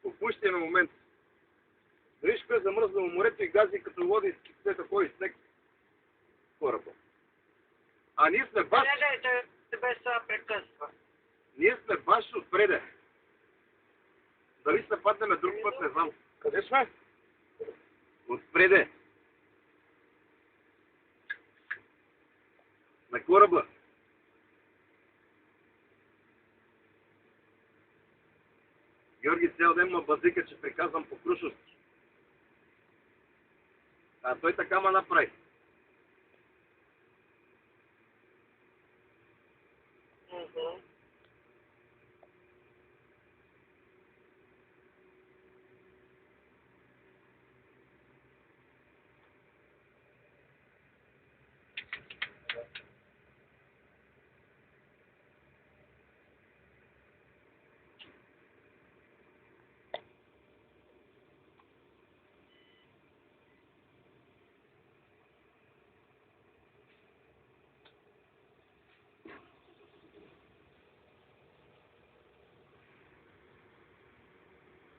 Попущите на момент. Виж кой е замръзнало морето и гази като води с такова снег кораба. А ние сме баш... Не, без това прекъсва. Ние сме баш отпреде. Дали ще паднем друг път, не знам. Къде сме? Отпреде. На кораба. Георги цял ден ма базика, че приказвам по крушост. А той така ма направи.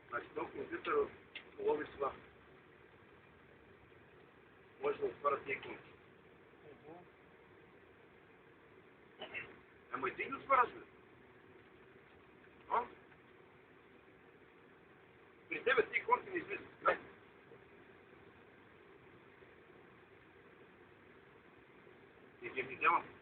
Значи толкова компютър лови това. Може да отваря тия иконки. Ама и ти ги отваряш ли? При тебе тия иконки не излизат. И ги видявам.